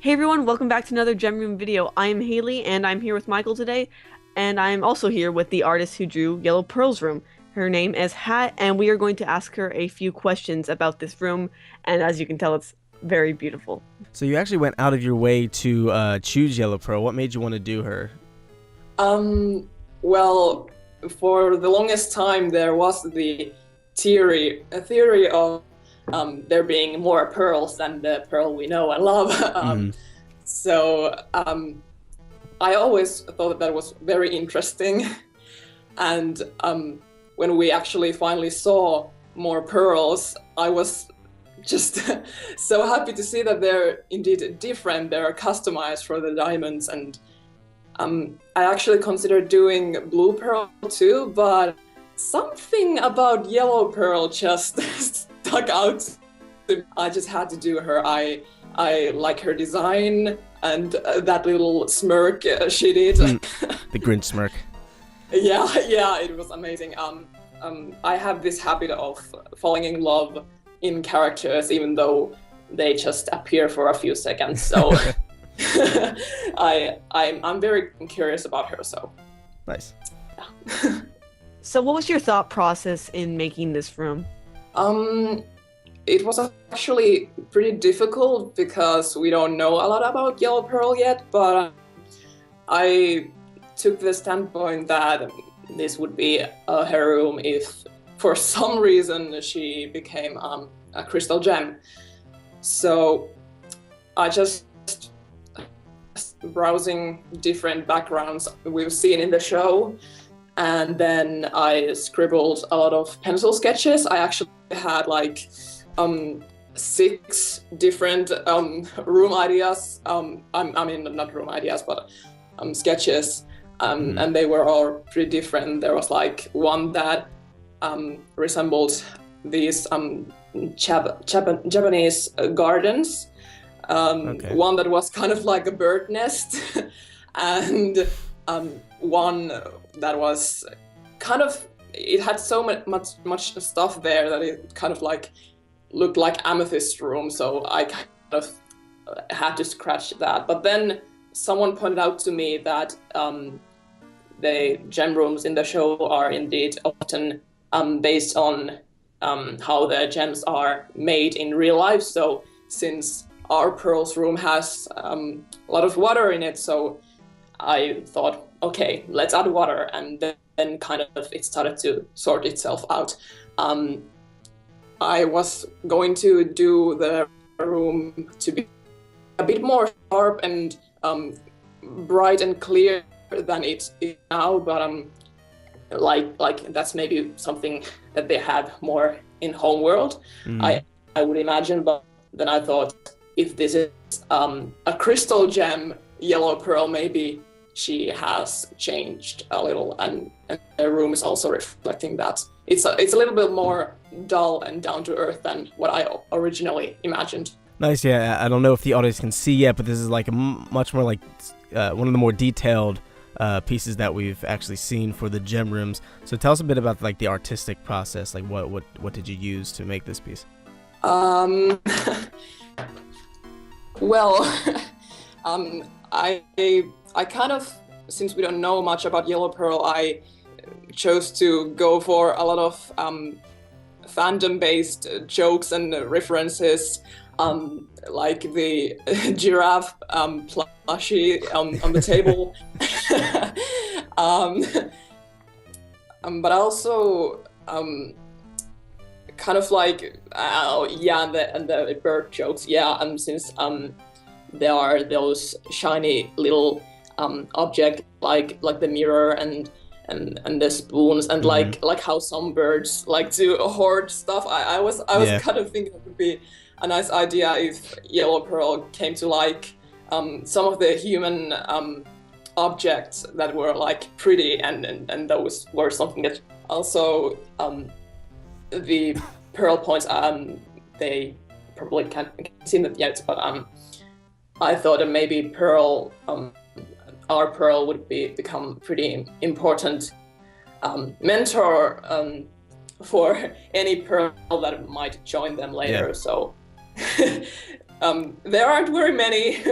Hey everyone, welcome back to another Gem Room video. I'm Haley and I'm here with Michael today, and I'm also here with the artist who drew Yellow Pearl's room. Her name is Hat, and we are going to ask her a few questions about this room, and as you can tell, it's very beautiful. So you actually went out of your way to choose Yellow Pearl. What made you want to do her? Well, for the longest time there was a theory of there being more pearls than the pearl we know and love. So I always thought that was very interesting. And when we actually finally saw more pearls, I was just so happy to see that they're indeed different. They're customized for the diamonds, and I actually considered doing blue pearl too, but something about yellow pearl just stuck out. I just had to do her. I like her design and that little smirk she did. The Grinch smirk. Yeah, it was amazing. I have this habit of falling in love in characters, even though they just appear for a few seconds. So I'm very curious about her. So Nice. yeah. So what was your thought process in making this room? It was actually pretty difficult because we don't know a lot about Yellow Pearl yet, but I took the standpoint that this would be her room if for some reason she became a crystal gem. So I just browsing different backgrounds we've seen in the show, and then I scribbled a lot of pencil sketches. I actually had like 6 different room ideas. I mean, not room ideas, but sketches, and they were all pretty different. There was like one that resembled these Japanese gardens. One that was kind of like a bird nest, and one that was kind of, it had so much stuff there that it kind of like looked like amethyst room, so I kind of had to scratch that. But then someone pointed out to me that the gem rooms in the show are indeed often based on how the gems are made in real life. So since our pearls room has a lot of water in it, so I thought, okay, let's add water, and then kind of it started to sort itself out. I was going to do the room to be a bit more sharp and bright and clear than it is now, but like that's maybe something that they had more in Homeworld. I would imagine, but then I thought, if this is a crystal gem Yellow Pearl, maybe she has changed a little, and the room is also reflecting that. It's a little bit more dull and down to earth than what I originally imagined. Nice, yeah. I don't know if the audience can see yet, but this is like a much more like one of the more detailed pieces that we've actually seen for the gem rooms. So tell us a bit about like the artistic process. Like what did you use to make this piece? Well, I kind of, since we don't know much about Yellow Pearl, I chose to go for a lot of fandom-based jokes and references, like the giraffe plushie on the table. But also kind of like and the bird jokes, since there are those shiny little object like the mirror and the spoons, and like how some birds like to hoard stuff. I was kind of thinking it would be a nice idea if Yellow Pearl came to like some of the human objects that were like pretty, and those were something that also the pearl points, they probably can't see that yet, but I thought that maybe pearl, our pearl would become pretty important mentor for any pearl that might join them later. Yeah. So There aren't very many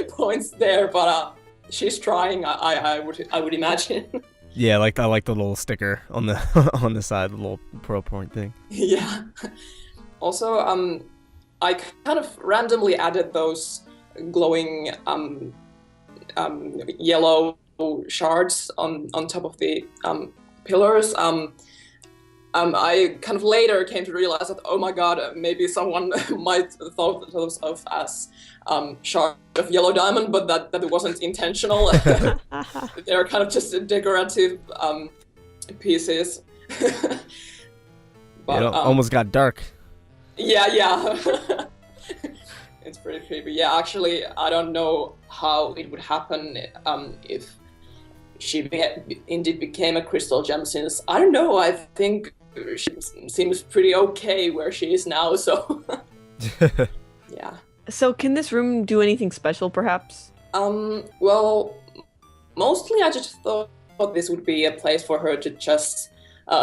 points there, but she's trying. I would imagine. Yeah, I like the little sticker on the on the side, the little pearl point thing. Yeah. Also, I kind of randomly added those glowing yellow shards on top of the pillars. I kind of later came to realize that, oh my god, maybe someone might thought those of as shards of yellow diamond, but that it wasn't intentional. They're kind of just decorative pieces. But, it almost got dark. Yeah. It's pretty creepy. Yeah, actually, I don't know how it would happen if she indeed became a crystal gem, since, I don't know, I think she seems pretty okay where she is now, so... Yeah. So can this room do anything special, perhaps? Well, mostly I just thought this would be a place for her to just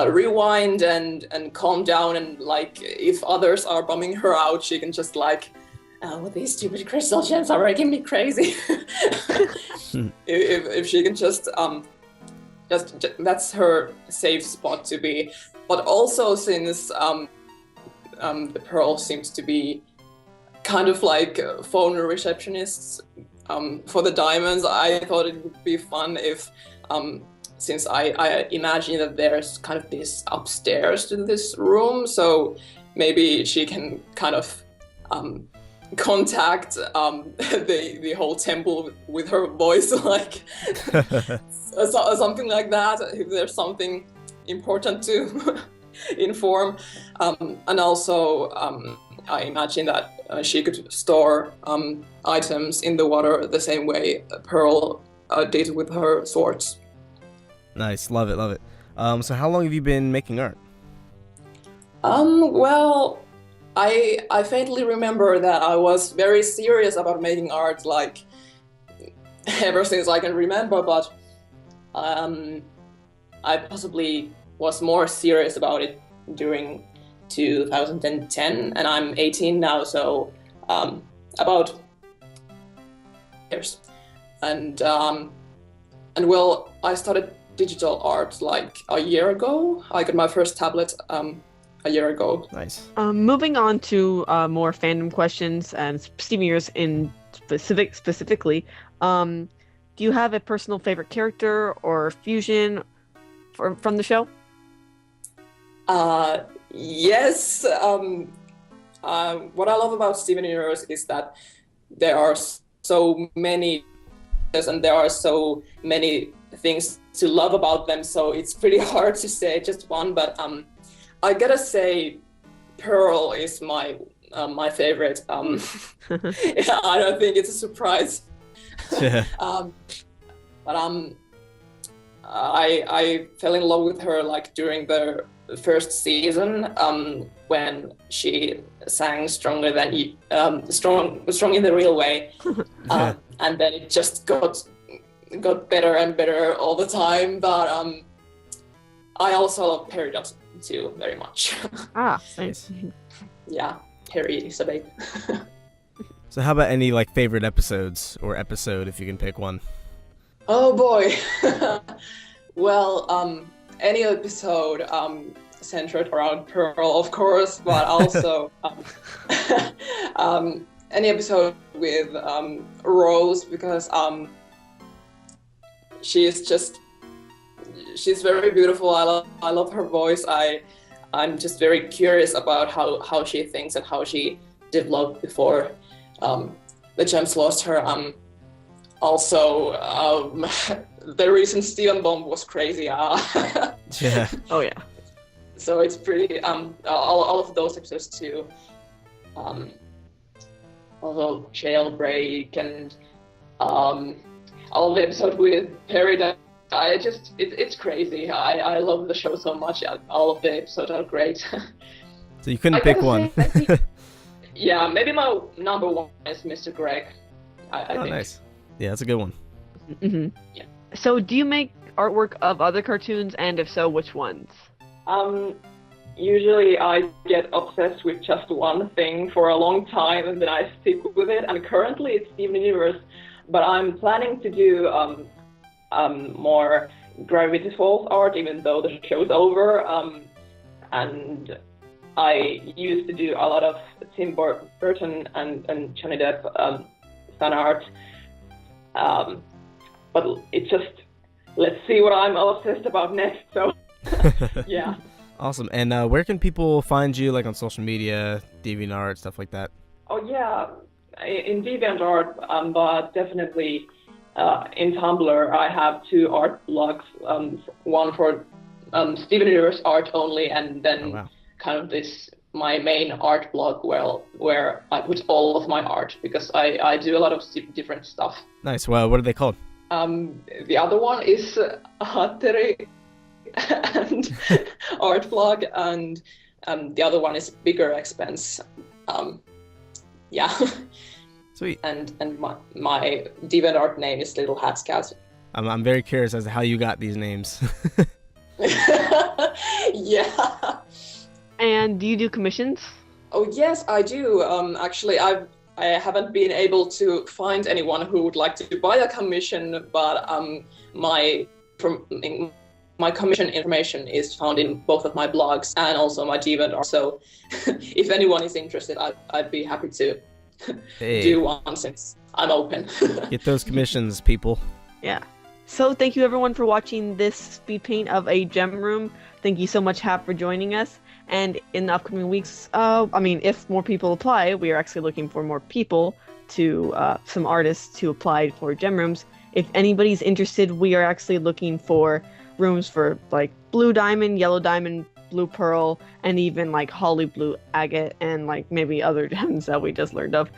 rewind and calm down, and like if others are bumming her out, she can just like, oh, these stupid crystal gems are making me crazy. if she can just that's her safe spot to be. But also, since the pearl seems to be kind of like phone receptionists for the diamonds, I thought it would be fun if since I imagine that there's kind of this upstairs to this room, so maybe she can kind of contact the whole temple with her voice, like something like that, if there's something important to inform. And also I imagine that she could store items in the water the same way Pearl did with her swords. Nice, love it. So how long have you been making art? Well, I faintly remember that I was very serious about making art, like, ever since I can remember, but I possibly was more serious about it during 2010, and I'm 18 now, so about years. And well, I started digital art like a year ago. I got my first tablet a year ago. Nice. Moving on to more fandom questions, and Steven Universe in specifically, do you have a personal favorite character or fusion from the show? Yes. What I love about Steven Universe is that there are so many, and there are so many things to love about them, so it's pretty hard to say just one, but I gotta say Pearl is my favorite. Yeah, I don't think it's a surprise. But I fell in love with her like during the first season, when she sang stronger than you, strong in the real way, and then it just got better and better all the time. But I also love Perry Dodson too very much. Nice. Yeah, Perry is a babe. So how about any like favorite episodes or episode, if you can pick one? Oh boy. Well, any episode centered around Pearl, of course, but also any episode with Rose, because she's very beautiful. I love her voice. I'm just very curious about how she thinks and how she developed before the gems lost her. Also, the recent Steven bomb was crazy. Yeah. Oh yeah. So it's pretty all of those episodes too. Also Jailbreak and all of the episodes with Perry. It's crazy. I love the show so much. All of the episodes are great. So you couldn't pick one. Yeah, maybe my number one is Mr. Greg. I think. Nice. Yeah, that's a good one. Mm-hmm. Yeah. So do you make artwork of other cartoons, and if so, which ones? usually I get obsessed with just one thing for a long time and then I stick with it. And currently it's Steven Universe, but I'm planning to do more Gravity Falls art, even though the show's over. And I used to do a lot of Tim Burton and Johnny Depp fan art. But it's just, let's see what I'm obsessed about next. So, yeah. Awesome. And where can people find you, like on social media, DeviantArt, stuff like that? Oh yeah, in DeviantArt, but definitely in Tumblr. I have 2 art blogs. One for Steven Universe art only, and then kind of this my main art blog where I put all of my art because I do a lot of different stuff. Nice. Well, what are they called? The other one is Hatteri and art blog, and the other one is Bigger Expense. Yeah. Sweet. And my DeviantArt name is Little Hat Scout. I'm very curious as to how you got these names. Yeah. And do you do commissions? Oh yes, I do. Actually, I haven't been able to find anyone who would like to buy a commission, but my commission information is found in both of my blogs and also my DeviantArt. So, if anyone is interested, I'd be happy to do one since I'm open. Get those commissions, people. Yeah. So thank you everyone for watching this speed paint of a gem room. Thank you so much, Hap, for joining us. And in the upcoming weeks, if more people apply, we are actually looking for more people some artists to apply for gem rooms. If anybody's interested, we are actually looking for rooms for like blue diamond, yellow diamond, blue pearl, and even like holly blue agate, and like maybe other gems that we just learned of.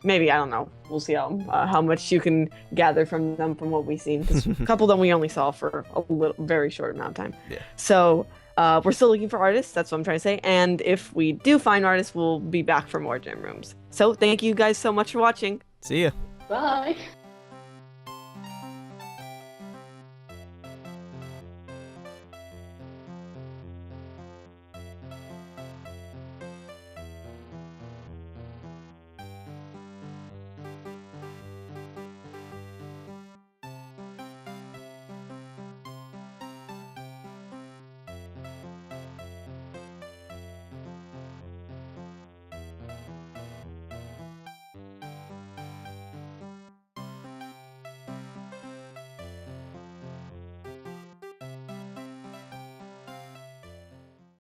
Maybe, I don't know. We'll see how much you can gather from them from what we've seen. Because a couple of them we only saw for a very short amount of time. Yeah. So we're still looking for artists. That's what I'm trying to say. And if we do find artists, we'll be back for more gem rooms. So thank you guys so much for watching. See ya. Bye.